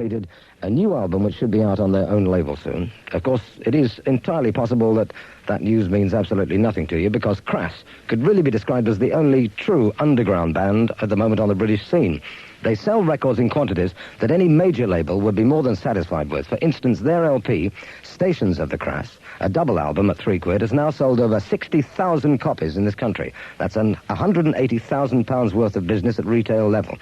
completed a new album which should be out on their own label soon. Of course, it is entirely possible that that news means absolutely nothing to you, because Crass could really be described as the only true underground band at the moment on the British scene. They sell records in quantities that any major label would be more than satisfied with. For instance, their LP, Stations of the Crass, a double album at £3, has now sold over 60,000 copies in this country. That's an £180,000 worth of business at retail level.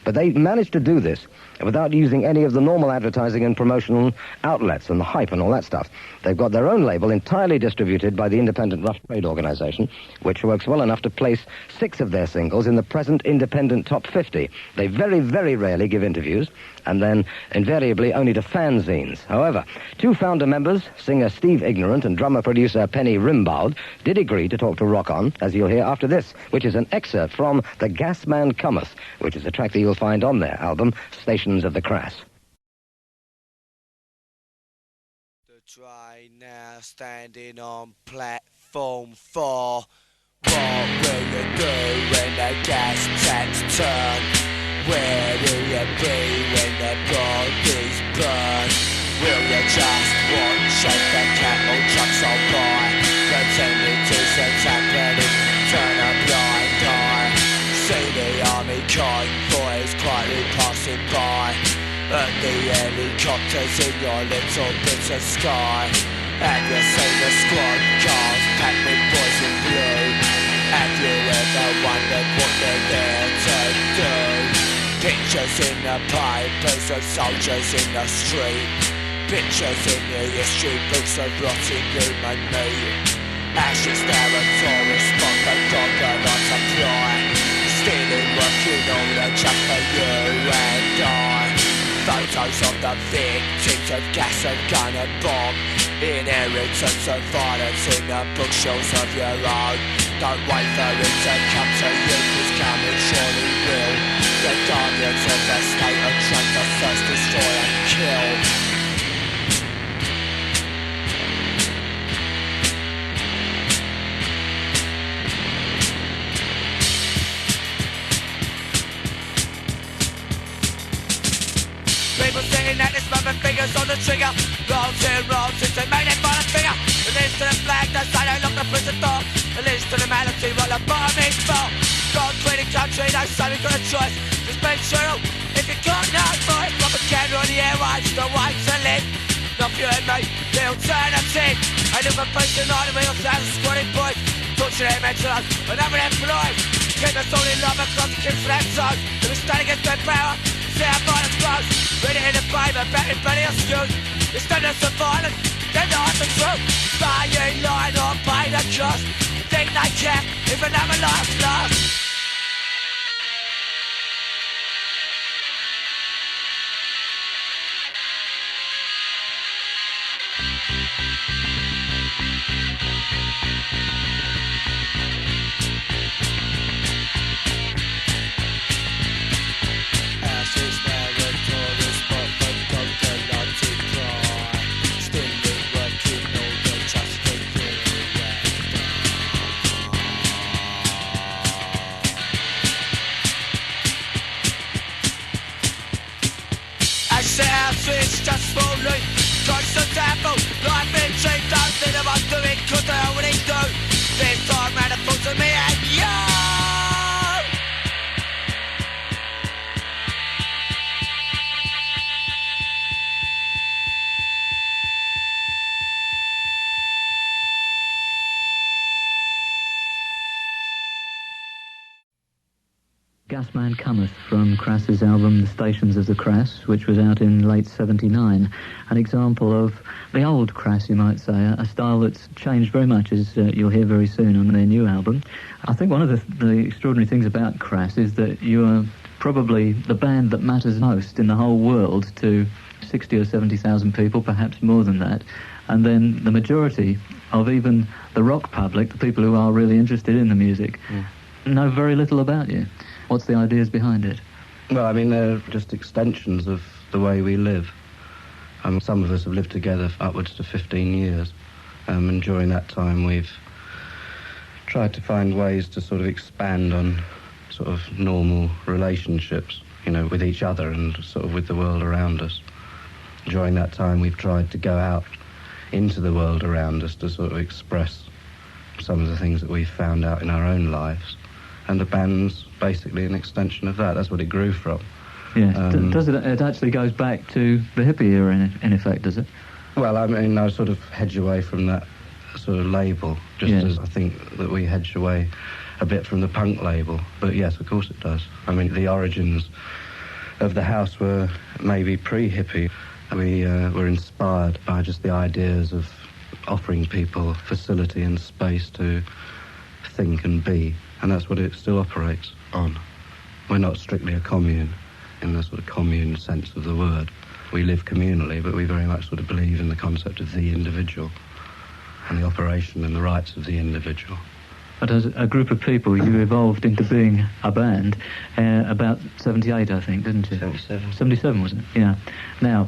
But they managed to do this without using any of the normal advertising and promotional outlets and the hype and all that stuff. They've got their own label entirely distributed by the independent Rough Trade organisation, which works well enough to place 6 of their singles in the present independent top 50. They very, very rarely give interviews, and then invariably only to fanzines. However, 2 founder members, singer Steve Ignorant and drummer-producer Penny Rimbaud, did agree to talk to Rock On, as you'll hear after this, which is an excerpt from The Gas Man Cometh, which is a track that you'll find on their album, Stations of the Crass. The train now standing on platform 4. What will you do when the gas taps turn? Where will you be when the bodies burn? Will you just watch as the cattle trucks on by, pretending to sense happening, turn a blind eye? See the army convoys quietly passing by, and the helicopters in your little bit of sky. Have you seen the squad cars packed with boys in blue? Have you ever wondered what they're there to do? Pictures in the papers of soldiers in the street, pictures in the history books of rotting human meat. Ashes now a tourist spot that got on supply, stealing working order just for you and I. Photos of the victims of gas and gun and bomb, inheritance of violence in the bookshelves of your own. Don't wait for it to come to you, 'cause coming surely will. The guardians of the state are trying to first destroy and kill. People sitting at this moment, fingers on the trigger. Rolls in rolls since they made it by the finger. It leads to the flag, the sign they lock the prison door. It leads to the malady, what the bottom is for. God treating country, no son, you've got a choice. Just be true, if you can't not voice. Drop a camera on the airwaves, the way to live. Not you and me, the alternative. I live a place tonight and we all sound squatting boys. Torture their mental health, another employee. Keep us all in love across the kids for that zone. If we stand against their power, see how violence grows. Read it in the paper, betting plenty of skews. The standards of violence, they're not the truth. Buy you line or pay the cost. Think they care if another life's lost. It's just slowly, constant tempo. Life in change, don't think about doing, 'cause they already do. This time round, it falls to me and you. Gas Man Cometh from Crass's album The Stations of the Crass, which was out in late 79. An example of the old Crass, you might say, a style that's changed very much, as you'll hear very soon on their new album. I think one of the extraordinary things about Crass is that you are probably the band that matters most in the whole world to 60 or 70,000 people, perhaps more than that. And then the majority of even the rock public, the people who are really interested in the music, know very little about you. What's the ideas behind it? Well, I mean, they're just extensions of the way we live. Some of us have lived together for upwards to 15 years. And during that time, we've tried to find ways to sort of expand on sort of normal relationships. with each other and sort of with the world around us. During that time, we've tried to go out into the world around us to sort of express some of the things that we've found out in our own lives. And the band's basically an extension of that. That's what it grew from. Yeah. Does it? It actually goes back to the hippie era, in effect, does it? Well, I mean, I sort of hedge away from that sort of label, just as I think that we hedge away a bit from the punk label. But yes, of course it does. I mean, the origins of the house were maybe pre-hippie. We were inspired by just the ideas of offering people facility and space to think and be, and that's what it still operates on. We're not strictly a commune in the sort of commune sense of the word. We live communally, but we very much sort of believe in the concept of the individual and the operation and the rights of the individual. But as a group of people, you evolved into being a band about 78, I think, didn't you? 77. 77, was it? Yeah. Now,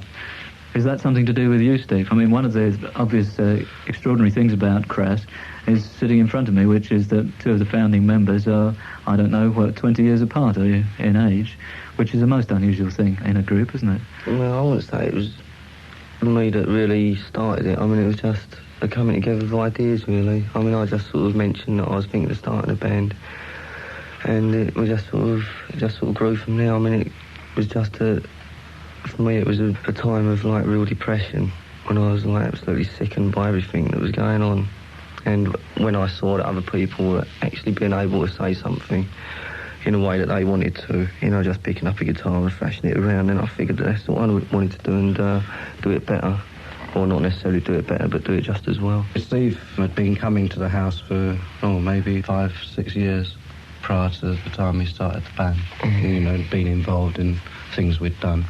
is that something to do with you, Steve? I mean, one of the obvious extraordinary things about Crass is sitting in front of me, which is that two of the founding members are, 20 years apart in age, which is a most unusual thing in a group, isn't it? Well, I wouldn't say it was me that really started it. I mean, it was just a coming together of ideas, really. I mean, I just sort of mentioned that I was thinking of starting a band, and it was just sort of grew from there. I mean, it was just for me, it was a time of, like, real depression, when I was, like, absolutely sickened by everything that was going on. And when I saw that other people were actually being able to say something in a way that they wanted to, just picking up a guitar and thrashing it around, and I figured that's what I wanted to do, and do it better. Or not necessarily do it better, but do it just as well. Steve had been coming to the house for, maybe 5-6 years prior to the time we started the band. Mm-hmm. Been involved in things we'd done.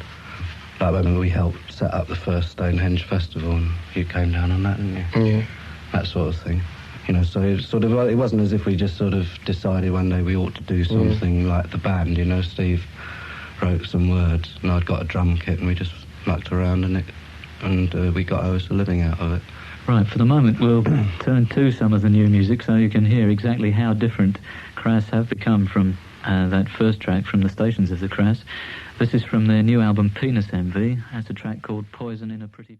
Like when we helped set up the first Stonehenge festival, and you came down on that, didn't you? Yeah. That sort of thing. So it wasn't as if we just sort of decided one day we ought to do something like the band, Steve wrote some words, and I'd got a drum kit, and we just mucked around in it, and we got us a living out of it. Right, for the moment we'll turn to some of the new music so you can hear exactly how different Crass have become from that first track from the Stations of the Crass. This is from their new album Penis Envy. That's a track called Poison in a Pretty...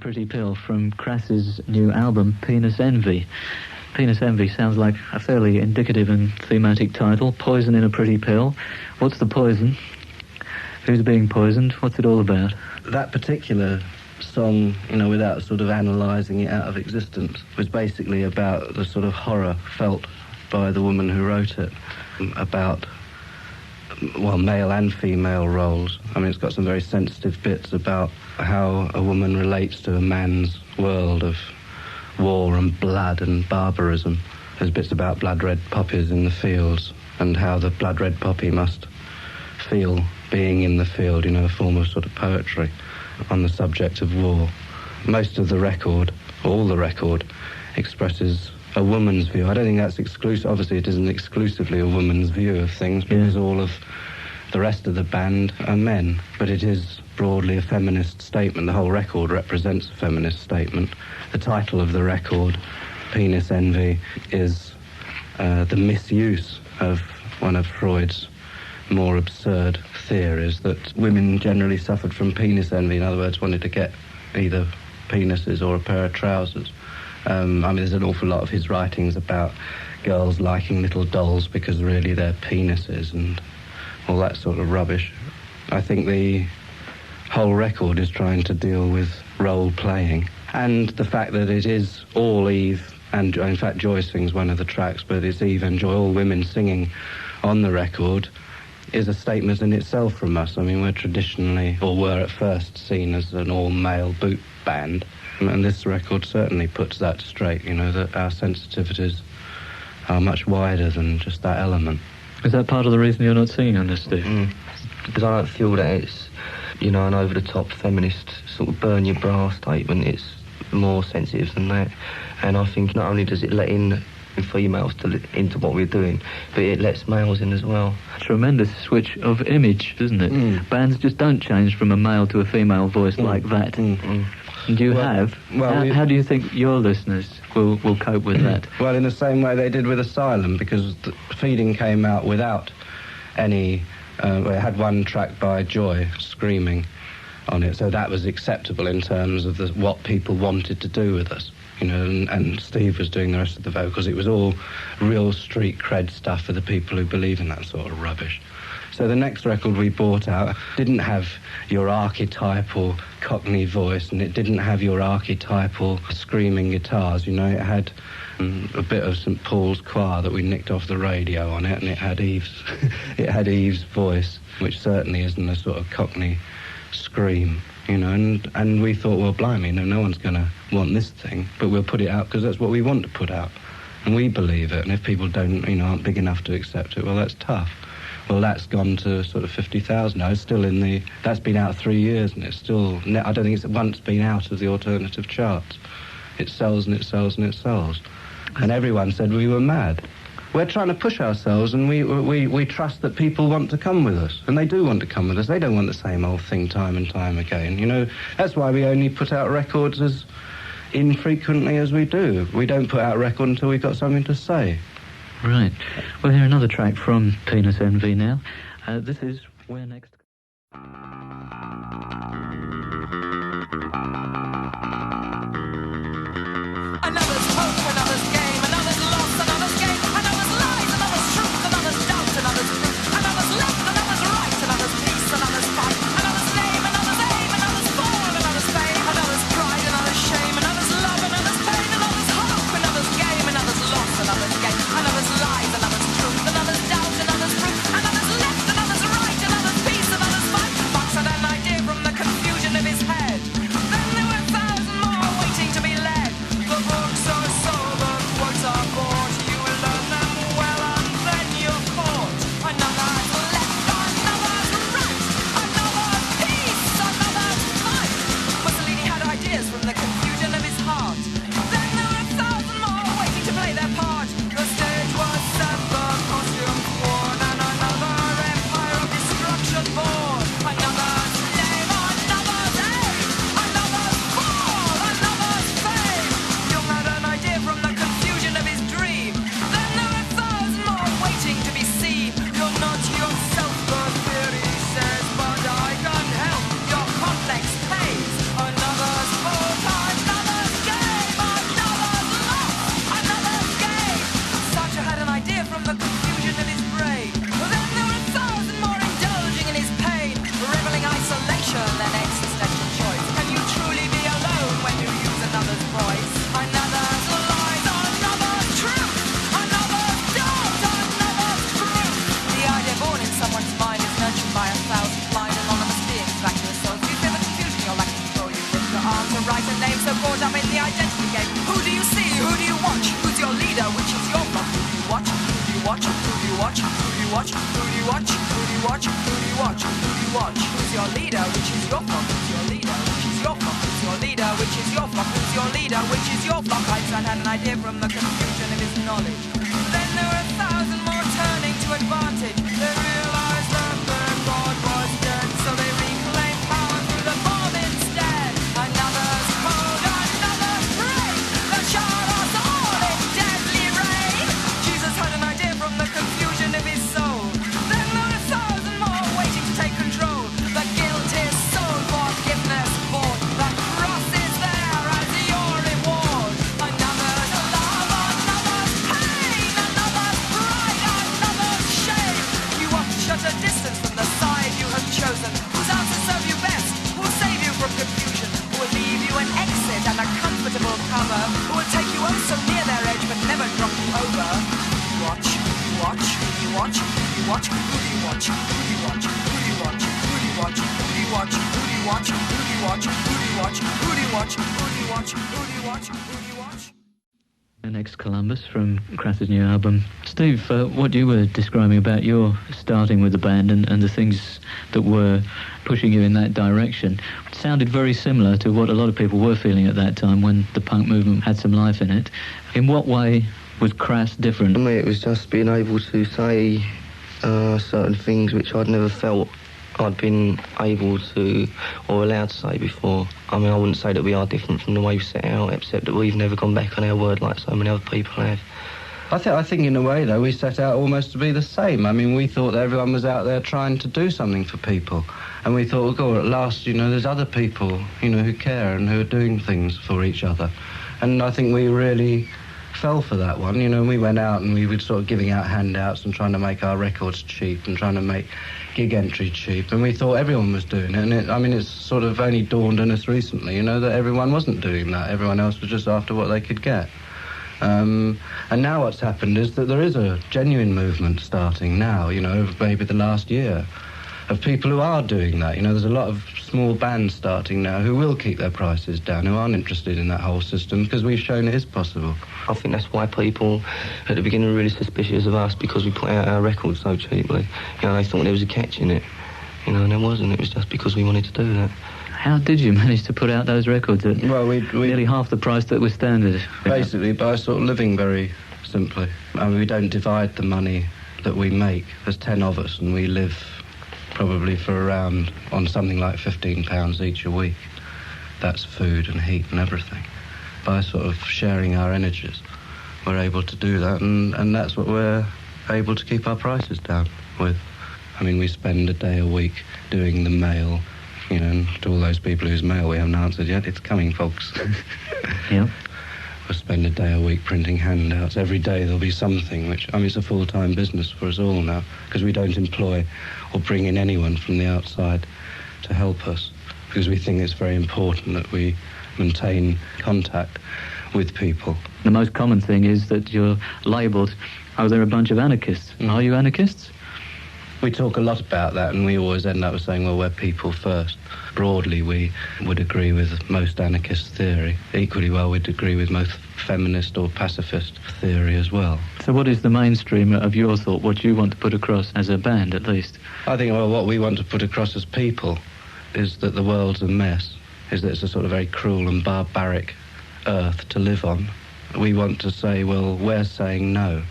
Pretty Pill from Crass's new album, Penis Envy. Penis Envy sounds like a fairly indicative and thematic title. Poison in a pretty pill. What's the poison? Who's being poisoned? What's it all about? That particular song, without sort of analysing it out of existence, was basically about the sort of horror felt by the woman who wrote it about, male and female roles. I mean, it's got some very sensitive bits about how a woman relates to a man's world of war and blood and barbarism. There's bits about blood-red poppies in the fields and how the blood-red poppy must feel being in the field, a form of sort of poetry on the subject of war. Most of the record, all the record, expresses a woman's view. I don't think that's exclusive. Obviously, it isn't exclusively a woman's view of things because all of the rest of the band are men. But it is broadly a feminist statement. The whole record represents a feminist statement. The title of the record, Penis Envy, is the misuse of one of Freud's more absurd theories, that women generally suffered from penis envy. In other words, wanted to get either penises or a pair of trousers. There's an awful lot of his writings about girls liking little dolls because really they're penises and all that sort of rubbish. I think the whole record is trying to deal with role-playing and the fact that it is all Eve, and in fact Joy sings one of the tracks, but it's Eve and Joy, all women singing on the record, is a statement in itself from us. I mean, we're traditionally, or were at first, seen as an all-male boot band. And this record certainly puts that straight, that our sensitivities are much wider than just that element. Is that part of the reason you're not singing on this, Steve? Because I don't feel that it's, an over-the-top feminist sort of burn your bra statement. It's more sensitive than that. And I think not only does it let in females into what we're doing, but it lets males in as well. Tremendous switch of image, isn't it? Bands just don't change from a male to a female voice like that. And you have. How do you think your listeners will cope with that? Well, in the same way they did with Asylum, because the Feeding came out without any... it had one track by Joy screaming on it, so that was acceptable in terms of what people wanted to do with us. And Steve was doing the rest of the vocals. It was all real street cred stuff for the people who believe in that sort of rubbish. So the next record we brought out didn't have your archetypal Cockney voice, and it didn't have your archetypal screaming guitars. It had a bit of St Paul's Choir that we nicked off the radio on it, and it had Eve's voice, which certainly isn't a sort of Cockney scream. And we thought, well, blimey, no one's going to want this thing, but we'll put it out because that's what we want to put out. And we believe it, and if people don't, aren't big enough to accept it, well, that's tough. Well, that's gone to sort of 50,000 now. It's still that's been out 3 years, and it's still, I don't think it's once been out of the alternative charts. It sells and it sells and it sells. And everyone said we were mad. We're trying to push ourselves, and we trust that people want to come with us, and they do want to come with us. They don't want the same old thing time and time again. That's why we only put out records as infrequently as we do. We don't put out a record until we've got something to say. Right. We'll hear another track from Penis Envy now. This is Where Next... Another's hope, another's game, another's loss, another's gain, another's lies, another's truth, another's doubt, another's truth, another's left, another's right, another's peace, another's fight, another's name, another's aim, another's fall, another's fame, another's pride, another's shame, another's love, another's pain, another's hope, another's game, another's loss, another's gain, another's lies, another's truth, another's doubt, another's truth, another's left, another's right, another's peace, another's fight. Fox had an idea from watch? Who do you watch? Who do you watch? Who do you watch? Who do you watch? Who do you watch? Who's your leader? Which is your flock? Who's your leader? Which is your flock? Who's your leader? Which is your flock? Who's your leader? Which is your flock? Einstein had an idea from the confusion of his knowledge. Then there were 1,000 more turning to advantage. They realized that their God was dead, so they reclaimed power through the bomb instead. Another's cold, another's brave. The shot us all in deadly rain. Jesus had an idea from the confusion of his soul. Then there were 1,000 more waiting to take control. The guilt is soul, forgiveness bought. The cross is there as your reward. Another's love, another's pain, another's pride, another's shame. You watch at a distance from the side you have chosen. Whose answers serve you best? Who will save you from confusion? Who will leave you an exit and a comfortable cover? Who will take you oh so near their edge but never drop you over? Watch, watch, you watch, you watch, who do you watch? Who do you watch? Who do you watch? Who do you watch? Who do you watch? Who do you watch? Who do you watch? Who do you watch? Who do you watch? Who do you watch? Who do you watch? Who do you watch? And ex-Columbus from Crass's new album. Steve, what you were describing about your starting with the band and the things that were pushing you in that direction sounded very similar to what a lot of people were feeling at that time when the punk movement had some life in it. In what way was Crass different? For me, it was just being able to say certain things which I'd never felt I'd been able to or allowed to say before. I mean, I wouldn't say that we are different from the way we set out, except that we've never gone back on our word like so many other people have. I think in a way, though, we set out almost to be the same. I mean, we thought that everyone was out there trying to do something for people. And we thought, oh, at last, there's other people, who care and who are doing things for each other. And I think we really fell for that one, and we went out and we were sort of giving out handouts and trying to make our records cheap and trying to make gig entry cheap, and we thought everyone was doing it, and it's sort of only dawned on us recently, that everyone wasn't doing that. Everyone else was just after what they could get. And now what's happened is that there is a genuine movement starting now, maybe the last year, of people who are doing that. There's a lot of small bands starting now who will keep their prices down, who aren't interested in that whole system, because we've shown it is possible. I think that's why people at the beginning were really suspicious of us, because we put out our records so cheaply. They thought there was a catch in it, and there wasn't. It was just because we wanted to do that. How did you manage to put out those records at nearly half the price that was standard? Basically by sort of living very simply. I mean, we don't divide the money that we make. There's 10 of us and we live probably for around on something like £15 each a week. That's food and heat and everything. By sort of sharing our energies, we're able to do that, and that's what we're able to keep our prices down with. I mean, we spend a day a week doing the mail, and to all those people whose mail we haven't answered yet, it's coming, folks. Yeah. We'll spend a day a week printing handouts. Every day there'll be something, which, it's a full-time business for us all now, because we don't employ or bring in anyone from the outside to help us, because we think it's very important that we maintain contact with people. The most common thing is that you're labelled, they're a bunch of anarchists. Are you anarchists? We talk a lot about that, and we always end up saying, well, we're people first. Broadly, we would agree with most anarchist theory. Equally well, we'd agree with most feminist or pacifist theory as well. So what is the mainstream of your thought, what you want to put across as a band, at least? I think, what we want to put across as people is that the world's a mess, is that it's a sort of very cruel and barbaric earth to live on. We want to say, well, we're saying no.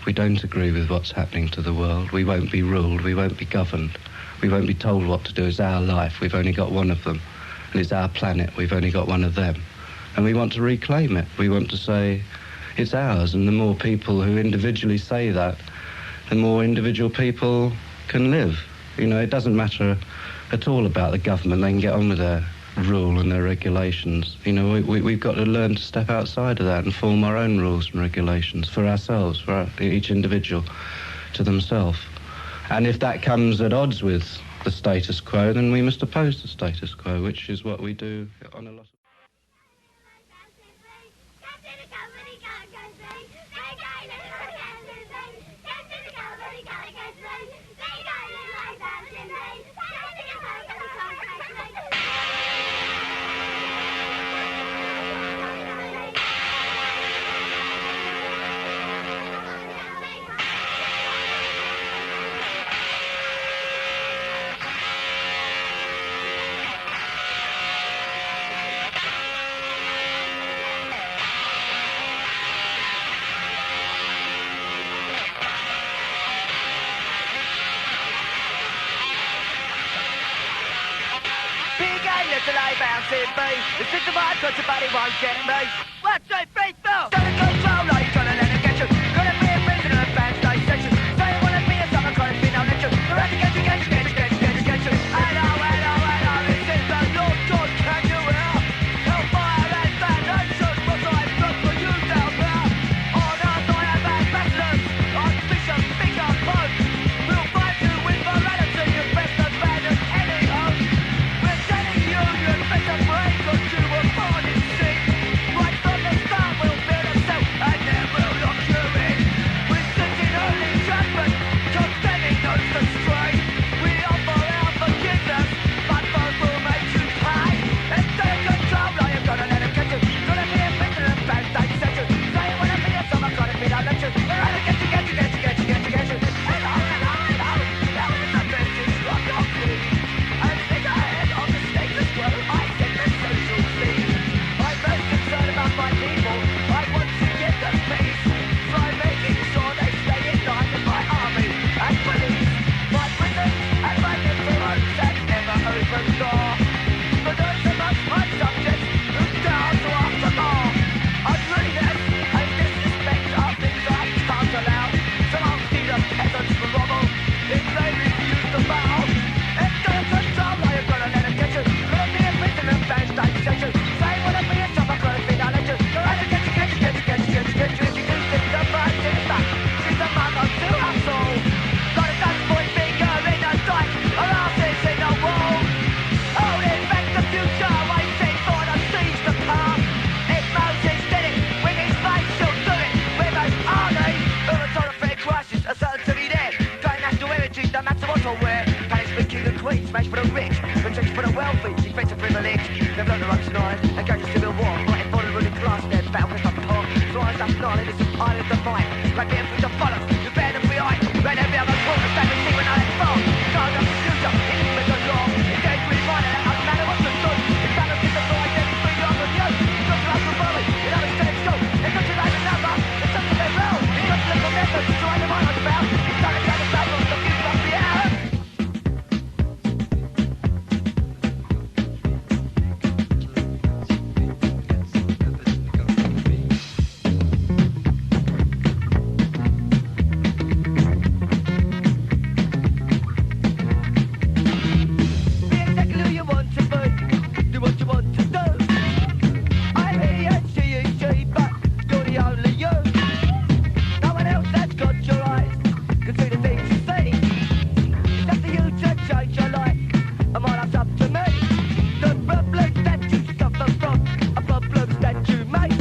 We don't agree with what's happening to the world. We won't be ruled. We won't be governed. We won't be told what to do. It's our life. We've only got one of them. And it's our planet. We've only got one of them. And we want to reclaim it. We want to say it's ours. And the more people who individually say that, the more individual people can live. It doesn't matter at all about the government. They can get on with their rule and their regulations. We've got to learn to step outside of that and form our own rules and regulations for ourselves, for each individual, to themselves. And if that comes at odds with the status quo, then we must oppose the status quo, which is what we do on a lot of... it's a lie bouncing me. It's just a vibe, cause your body won't get me. 1, 2, 3, 4. Don't control, like you're gonna let it get you. Gonna be a prisoner of band stage section. Say you wanna be a summer, gonna be no lecture. You're ready to get you. Hello, this is the Lord God, can you hear? Hellfire and damnation, what I've done for you down there. On earth I have ambassadors, Archbishop, Vicar, Pope. We'll find you with morality, you best abandon any hope. We're telling you, you better pray, cause you were born in sin. Right from the start, we'll build ourselves, and then we'll lock you in. We're sitting early judgment, condemning those that stray. We offer our forgiveness, but both will make you pay. Instead of control, now you're gonna let it get you. Gonna be a prisoner of bad state section. Say you wanna be a summer, gonna be no lecture. They're gonna get you. Hello, now it's a message from your king. And in the head of the status quo, I set the social scene. I'm most concerned about my people. I want to get them peace. So I'm making sure they stay in line with my army and police. My prisons and my influence that never open door. For those of us, my subjects, who down to after more. Unruliness and disrespect are things I can't allow. So I'll see the peasants grovel if they refuse to bow. It's gonna control, now you're gonna let it get you. Gonna be a prisoner of bad state section. Say you wanna be a summer, gonna be no lecture. Gonna get you. Introducing the first sister. She's a mother to us all. Got a gun point finger in the dike, her arse is in the wall. Holding back the future, waiting for the siege to pass. If Moses did it, with his face she'll do it. With an army, who are told a fair crisis, are certain to be there. Going national heritage, no matter what or where. Palace for king and queen, smash for the rich, retreat for the wealthy, defense of privilege. They've learned the ropes and iron, and go to civil war. Fighting for the ruling class, their battle with up apart. So eyes up and island, it's an island to fight. Like being free to follow, you better be behind. Ran every other corner, stand and see when I let fall. Guard up the future, it's with the law. It's dead green fire, that doesn't matter what you've done. It's balance in the void, every free off of you. It's not like a bully, it only stands go. It's not like a number, it's something they will. It's not like a method, it's trying to mind on the bell. It's not like a battle, the future of the hour. Be exactly who you want to be. Do what you want to do. I'm here, she, but you're the only you. No one else has got your eyes can see the things you see. It's up to you to change your life, and my life's up to me. The problems that you suffer from are problems that you make.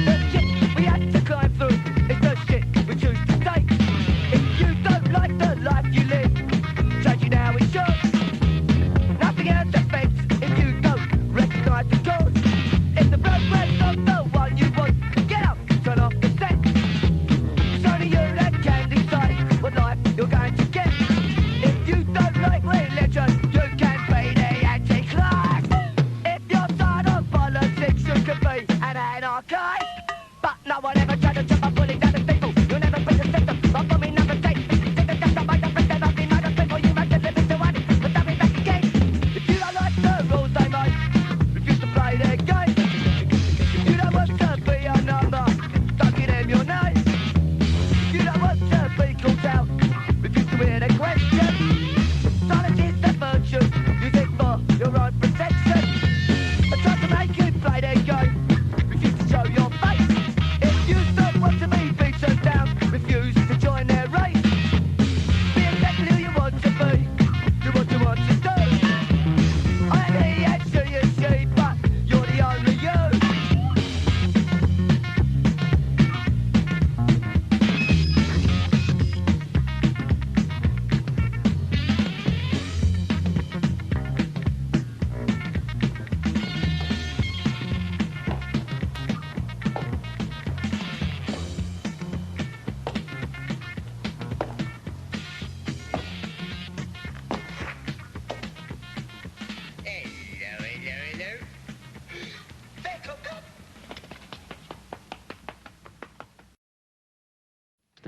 The shit we had to climb through is the shit we choose to take. If you don't like the life you live, change it now it should. Nothing else affects if you don't recognise the cause. If the progress of the one you want, get up, turn off the set. It's only you that can decide what life you're going to get. If you don't like religion, you can be the anti-class. If you're tired of politics, you can be an anarchist. But no one ever tried to jump a bully down the people. You'll never be the system, but for me never take. Think that that's the way the best ever be made.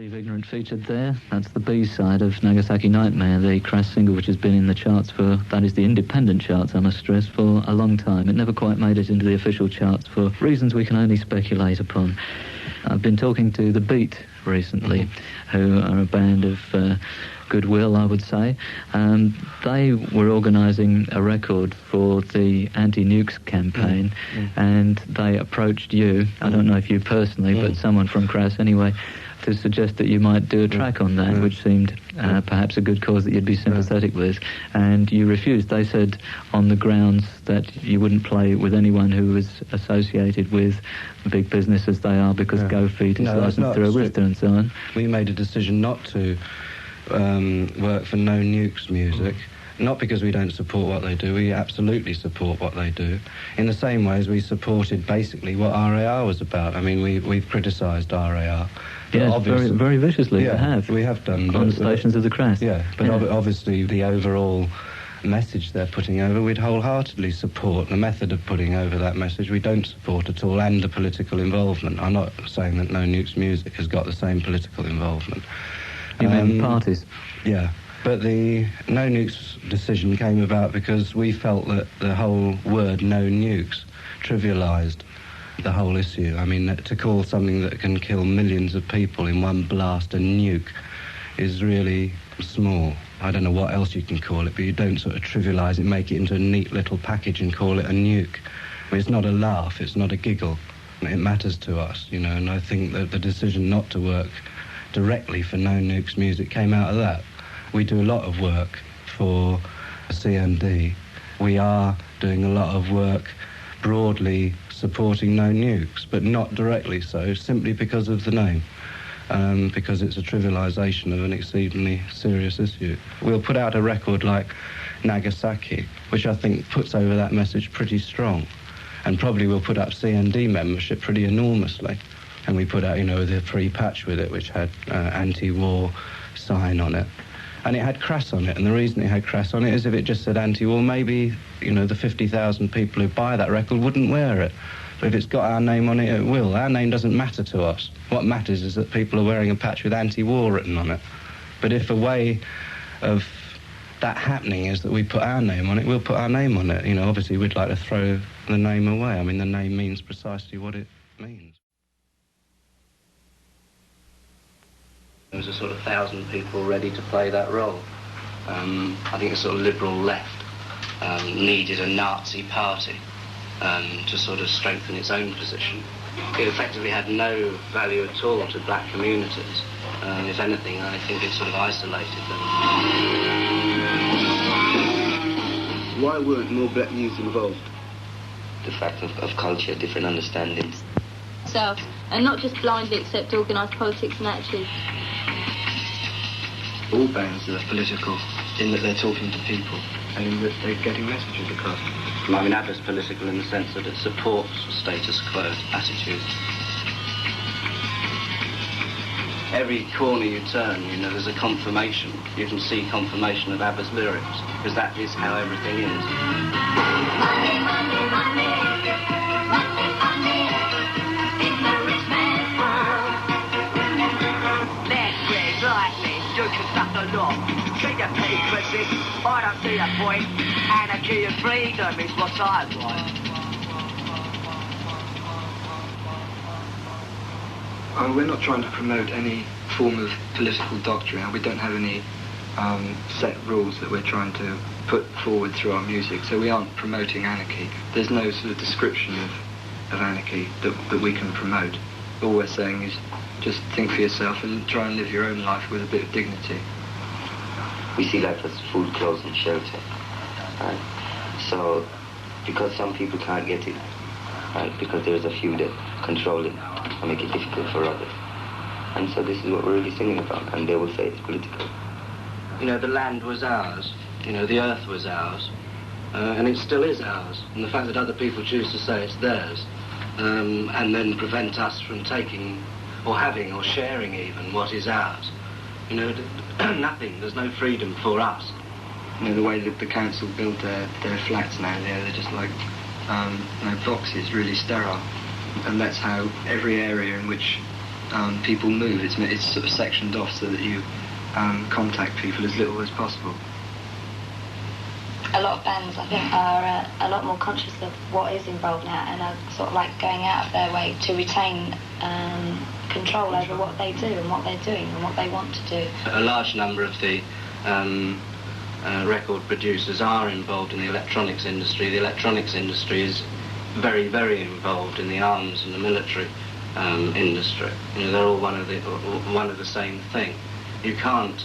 Steve Ignorant featured there. That's the B-side of Nagasaki Nightmare, the Crass single which has been in the charts for, that is the independent charts, I must stress, for a long time. It never quite made it into the official charts for reasons we can only speculate upon. I've been talking to The Beat recently, who are a band of goodwill, I would say. They were organising a record for the anti-nukes campaign, and they approached you, I don't know if you personally, but someone from Crass anyway, to suggest that you might do a track on that, which seemed perhaps a good cause that you'd be sympathetic with, and you refused. They said on the grounds that you wouldn't play with anyone who was associated with big business as they are, because GoFeed is licensed through Arista and so on. We made a decision not to work for No Nukes music. Not because we don't support what they do, we absolutely support what they do. In the same way as we supported basically what RAR was about. I mean, we've criticised RAR. Yeah, very, very viciously, we have done. On the stations of the Crass. Yeah, but obviously the overall message they're putting over, we'd wholeheartedly support. The method of putting over that message we don't support at all, and the political involvement. I'm not saying that No Nukes music has got the same political involvement. You mean parties? Yeah. But the No Nukes decision came about because we felt that the whole word No Nukes trivialised the whole issue. I mean, to call something that can kill millions of people in one blast a nuke is really small. I don't know what else you can call it, but you don't sort of trivialise it, make it into a neat little package and call it a nuke. I mean, it's not a laugh, it's not a giggle. It matters to us, you know, and I think that the decision not to work directly for No Nukes music came out of that. We do a lot of work for CMD. We are doing a lot of work broadly supporting No Nukes, but not directly so, simply because of the name, because it's a trivialisation of an exceedingly serious issue. We'll put out a record like Nagasaki, which I think puts over that message pretty strong, and probably we'll put up CMD membership pretty enormously. And we put out, you know, the free patch with it, which had anti-war sign on it. And it had Crass on it, and the reason it had Crass on it is if it just said anti-war, maybe, you know, the 50,000 people who buy that record wouldn't wear it. But if it's got our name on it, it will. Our name doesn't matter to us. What matters is that people are wearing a patch with anti-war written on it. But if a way of that happening is that we put our name on it, we'll put our name on it. You know, obviously we'd like to throw the name away. I mean, the name means precisely what it means. There was a sort of 1,000 people ready to play that role. I think the sort of liberal left needed a Nazi party to sort of strengthen its own position. It effectively had no value at all to black communities. If anything, I think it sort of isolated them. Why weren't more black youth involved? The fact of culture, different understandings. So, and not just blindly accept organised politics and attitudes. All bands are political in that they're talking to people and in that they're getting messages across. I mean, ABBA's political in the sense that it supports status quo attitudes. Every corner you turn, you know, there's a confirmation. You can see confirmation of ABBA's lyrics, because that is how everything is. Money, money, money. Money, money. In the rich man's world. Left brain, right brain, you can stop the law. See the secrecy, I don't see the point. Anarchy and freedom is what I want. We're not trying to promote any form of political doctrine. We don't have any set rules that we're trying to put forward through our music, so we aren't promoting anarchy. There's no sort of description of anarchy that we can promote. All we're saying is just think for yourself and try and live your own life with a bit of dignity. We see life as food, clothes and shelter. Right? So, because some people can't get it, right? Because there's a few that control it and make it difficult for others. And so this is what we're really singing about, and they will say it's political. You know, the land was ours, you know, the earth was ours, and it still is ours. And the fact that other people choose to say it's theirs, and then prevent us from taking, or having, or sharing even what is ours. You know, nothing, there's no freedom for us. You know, the way that the council build their flats now, they're just like, you know, boxes, really sterile. And that's how every area in which people move. It's sort of sectioned off so that you contact people as little as possible. A lot of bands, I think, are a lot more conscious of what is involved now and are sort of like going out of their way to retain control over what they do and what they're doing and what they want to do. A large number of the record producers are involved in the electronics industry. The electronics industry is very, very involved in the arms and the military industry. You know, they're all one of the same thing. You can't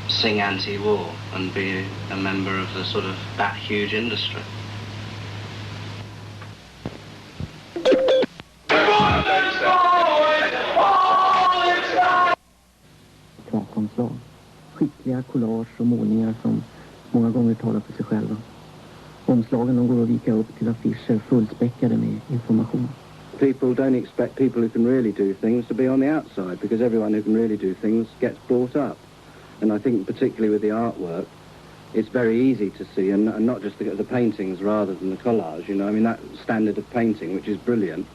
sing anti-war and be a member of the sort of that huge industry. Tvärtomslag. Skickliga collage och målningar som många gånger talar för sig själva. Omslagen de går att vika upp till affischer fullspäckade med information. People don't expect people who can really do things to be on the outside, because everyone who can really do things gets brought up. And I think particularly with the artwork, it's very easy to see, and not just the paintings rather than the collage, you know, I mean that standard of painting, which is brilliant.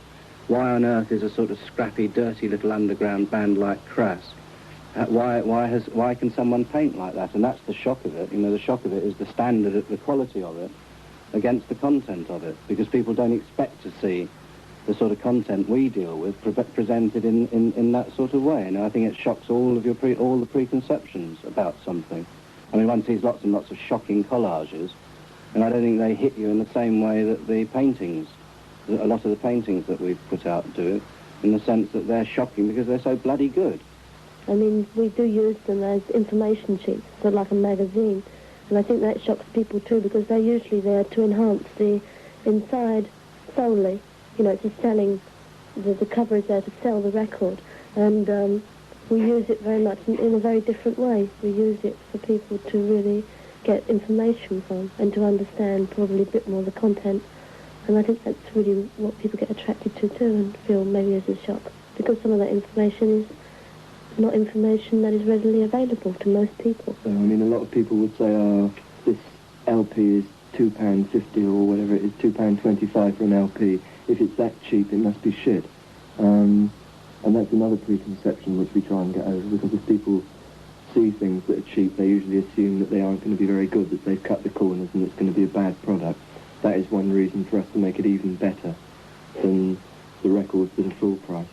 Why on earth is a sort of scrappy, dirty little underground band like Crass? Why can someone paint like that? And that's the shock of it, you know, the shock of it is the standard, the quality of it against the content of it, because people don't expect to see the sort of content we deal with presented in that sort of way. And I think it shocks all of all the preconceptions about something. I mean, one sees lots and lots of shocking collages, and I don't think they hit you in the same way that the paintings, a lot of the paintings that we've put out do, in the sense that they're shocking because they're so bloody good. I mean, we do use them as information sheets, sort of like a magazine, and I think that shocks people too, because they're usually there to enhance the inside solely. You know, just selling, the cover is there to sell the record, and we use it very much in a very different way. We use it for people to really get information from and to understand probably a bit more the content, and I think that's really what people get attracted to too and feel maybe as a shock, because some of that information is not information that is readily available to most people. So, I mean, a lot of people would say, oh, this LP is £2.50 or whatever it is, £2.25 for an LP. If it's that cheap, it must be shit. And that's another preconception which we try and get over, because if people see things that are cheap, they usually assume that they aren't going to be very good, that they've cut the corners and it's going to be a bad product. That is one reason for us to make it even better than the records that are full price.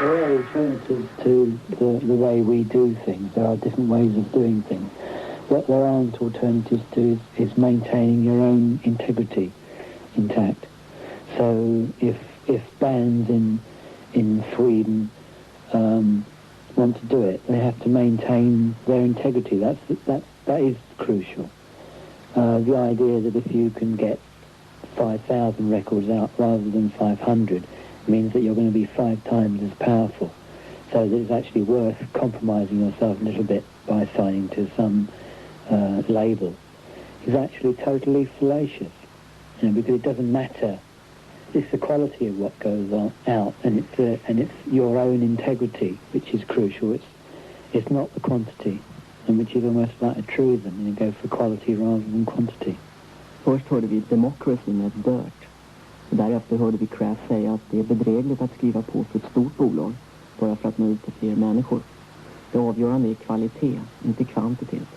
There are alternatives to the way we do things. There are different ways of doing things. What there aren't alternatives to is maintaining your own integrity intact. So if bands in Sweden want to do it, they have to maintain their integrity. That is crucial. The idea that if you can get 5,000 records out rather than 500 means that you're going to be 5 times as powerful. So that it's actually worth compromising yourself a little bit by signing to some label is actually totally fallacious. You know, because it doesn't matter. It's the quality of what goes out, and it's your own integrity which is crucial. It's not the quantity, and which is almost like a truism. You go for quality rather than quantity. Först hörde vi Democracy med Dirt. Därefter hörde vi Crass säga att det är bedrägligt att skriva på för ett stort bolag bara för att nå ut till fler människor. Det avgörande är kvalitet, inte kvantitet.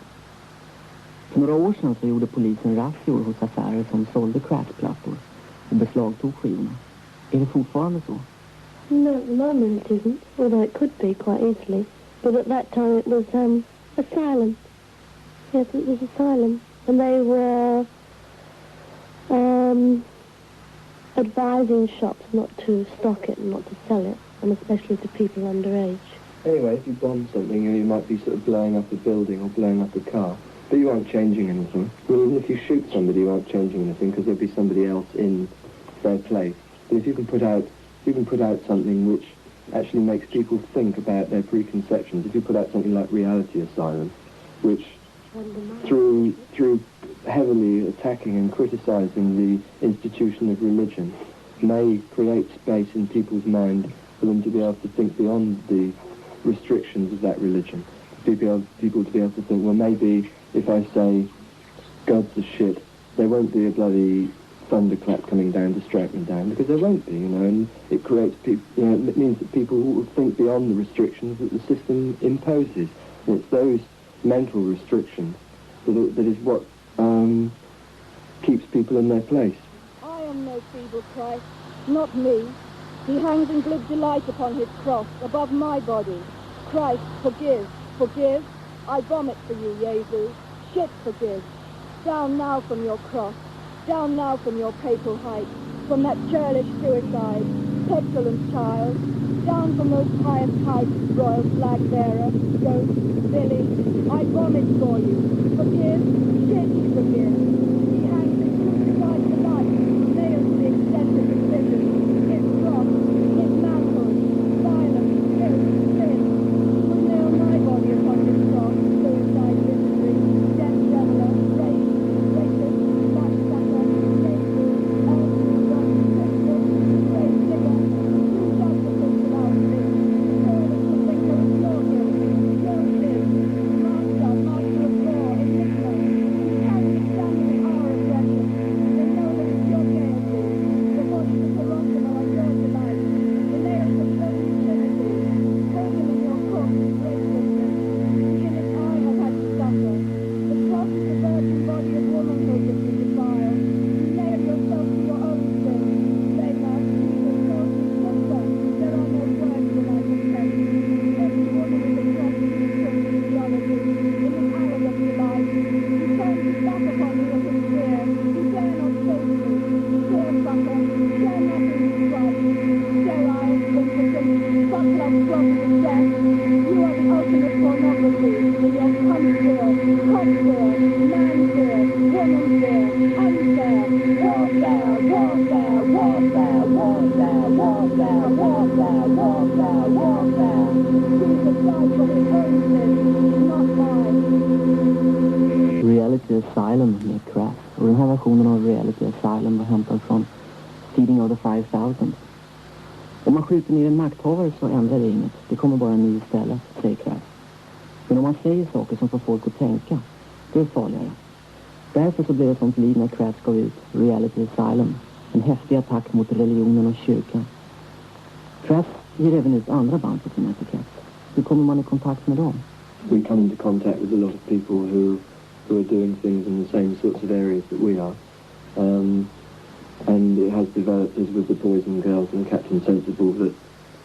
För några år sedan så gjorde polisen razzior hos affärer som sålde crassplattor och beslagtog skivorna. Är det fortfarande så? No, at the moment it isn't, although it could be quite easily. But at that time it was asylum. Yes, it was asylum. And they were advising shops not to stock it and not to sell it, and especially to people underage. Anyway, if you bomb something, you might be sort of blowing up a building or blowing up a car, but you aren't changing anything. Well, even if you shoot somebody, you aren't changing anything because there'll be somebody else in their place. But if you can put out something which actually makes people think about their preconceptions, if you put out something like Reality Asylum, which through heavily attacking and criticizing the institution of religion may create space in people's mind for them to be able to think beyond the restrictions of that religion. People to be able to think, well, maybe if I say God's a shit, there won't be a bloody thunderclap coming down to strike me down, because there won't be, and it creates people, it means that people will think beyond the restrictions that the system imposes. And it's those mental restrictions that is what keeps people in their place. I am no feeble Christ, not me. He hangs in glib delight upon his cross, above my body. Christ, forgive, forgive. I vomit for you, Jesus. Shit, forgive. Down now from your cross. Down now from your papal height. From that churlish suicide. Petulant child. Down from those pious heights, royal flag bearer. Ghost, Billy. I vomit for you. Forgive. Shit, forgive. He hangs in crucified delight. Nails to the eccentric precision. His cross. His manhood. Violence. Guilt. Sin. Would nail my body upon his cross. Suicide mystery. Death reveler. Rape. Racist. Backstacker. Racist. Elf. Gun. Christian. Grave digger. Two justices without sin. Powerless to think there is no guilt. No sin. Master of law, Enigma. Who carries examine in our oppression. They know that it's your gaiety. The bodies of Hiroshima are your delight. The nails of lonely Trinity. Hold him in your corpse's graciousness. In it I have had to suffer. The cross is the virgin body of womanhood that you defile. You nail yourself to your own sin. Beggar, Jesus, call me sister. There are no words when I confess. Every woman is a proxy to Christian theology. In the arrogant delight. He turns his back upon me as a spear. He dare not chase me. Poor fucker, care nothing for Christ. Sterile, impotent, fuck-like prophet of death. You are the ultimate pornography in your cunt fear, cock fear, man fear, woman fear, unfair, warfare, warfare, warfare, warfare, warfare, warfare, warfare, warfare. Jesus died for his own sins, not mine. Reality Asylum med Crass. Och den här versionen av Reality Asylum var hämtad från Feeding of the 5000. Om man skjuter ner en makthavare så ändrar det inget. Det kommer bara en ny istället, säger Crass. Men om man säger saker som får folk att tänka, det är farligare. Därför så blev det sånt liv när Crass gav ut Reality Asylum. En häftig attack mot religionen och kyrkan. Crass ger även ut andra band på sin etikett. Hur kommer man i kontakt med dem? We come into contact with a lot of people who are doing things in the same sorts of areas that we are. And it has developed, as with the Boys and Girls and Captain Sensible, that,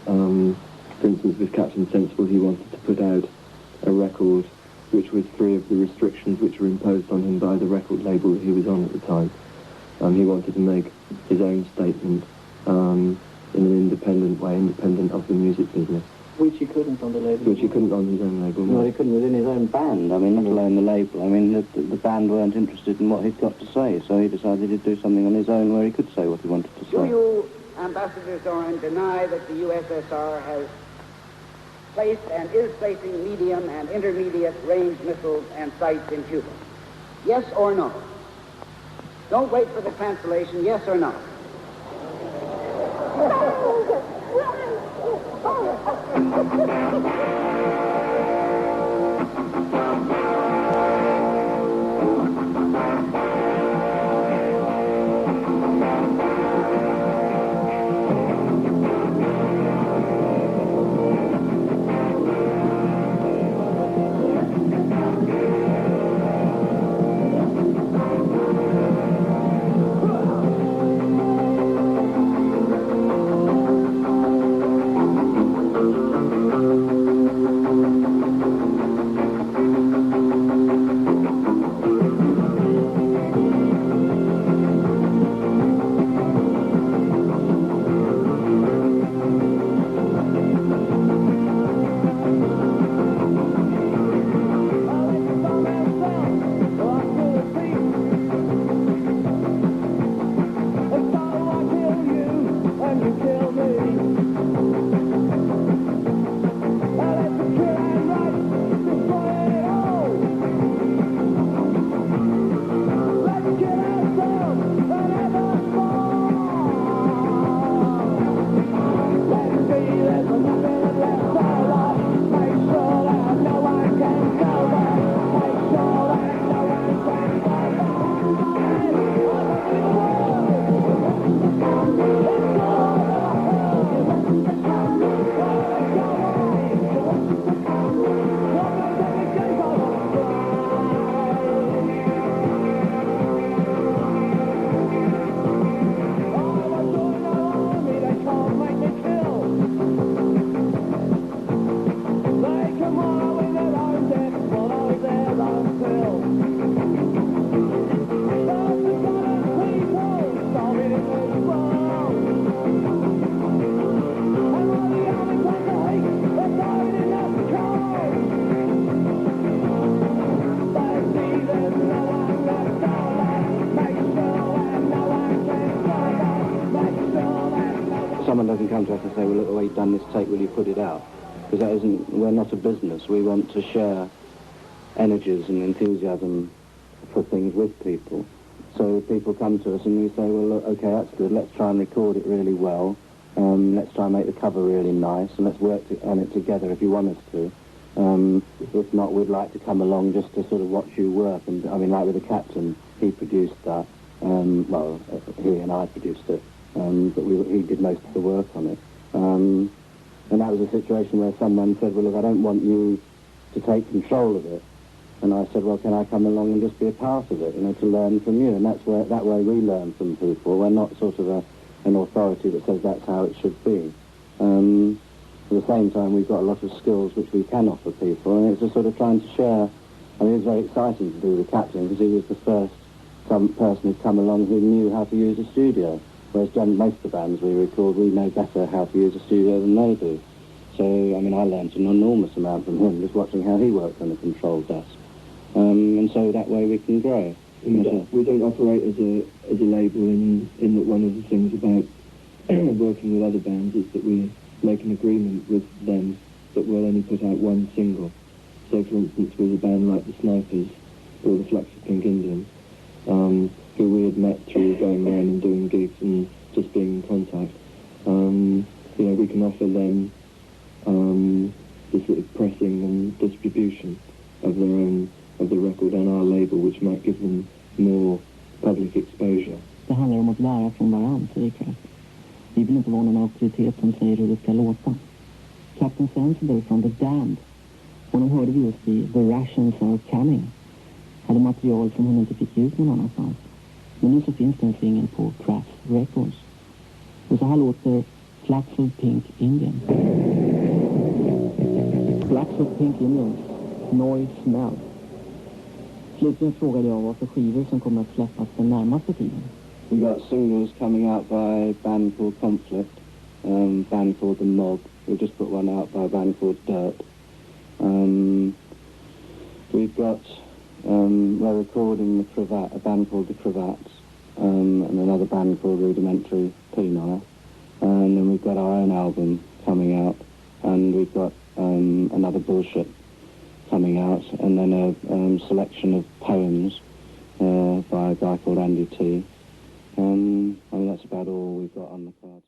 for instance, with Captain Sensible, he wanted to put out a record which was free of the restrictions which were imposed on him by the record label that he was on at the time. He wanted to make his own statement in an independent way, independent of the music business. Which he couldn't on the label. Which he couldn't on his own label. No, he couldn't within his own band. I mean, not alone the label. I mean, the band weren't interested in what he'd got to say, so he decided to do something on his own where he could say what he wanted to say. Do you, Ambassador Zorin, deny that the USSR has placed and is placing medium and intermediate range missiles and sights in Cuba? Yes or no? Don't wait for the cancellation. Yes or no? done this take, will you put it out? Because that isn't, we're not a business. We want to share energies and enthusiasm for things with people. So people come to us and we say, well, look, okay, that's good. Let's try and record it really well. Let's try and make the cover really nice, and let's work on it together if you want us to. If not, we'd like to come along just to sort of watch you work. And I mean, like with the Captain, he produced that. Well, he and I produced it, but he did most of the work on it. And that was a situation where someone said, well, look, I don't want you to take control of it. And I said, well, can I come along and just be a part of it, you know, to learn from you? And that way we learn from people. We're not sort of an authority that says that's how it should be. At the same time, we've got a lot of skills which we can offer people, and it's just sort of trying to share. I mean, it was very exciting to do with the Captain, because he was the first person who'd come along who knew how to use a studio, whereas most of the bands we record, we know better how to use a studio than they do. So, I mean, I learned an enormous amount from him, just watching how he worked on a control desk. And so that way we can grow. We don't operate as a label in that one of the things about working with other bands is that we make an agreement with them that we'll only put out one single. So, for instance, with a band like the Snipers or the Flux of Pink Indians, who we had met through going around and doing gigs and just being in contact, you know, we can offer them the sort of pressing and distribution of their own, of the record on our label, which might give them more public exposure. Det handlar om att lära från varandra, säger Crass. Vi vill inte vara någon auktoritet som säger hur det ska låta. Captain Sensible från The Damned, honom hörde vi just i The Rations Are Coming, hade material som hon inte fick ut någon annanstans. Men nu så finns det en singel på Crass Records. Och så här låter Flux of Pink Indians. Flux of Pink Indians, Noise Smell. Slutligen frågade jag vad för skivor som kommer att släppas den närmaste tiden. We got singles coming out by a band called Conflict, band called The Mob. We just put one out by a band called Dirt. We've got, we're recording a band called The Cravats, and another band called Rudimentary Penile. And then we've got our own album coming out, and we've got another Bullshit coming out, and then a selection of poems by a guy called Andy T. I mean, that's about all we've got on the cards.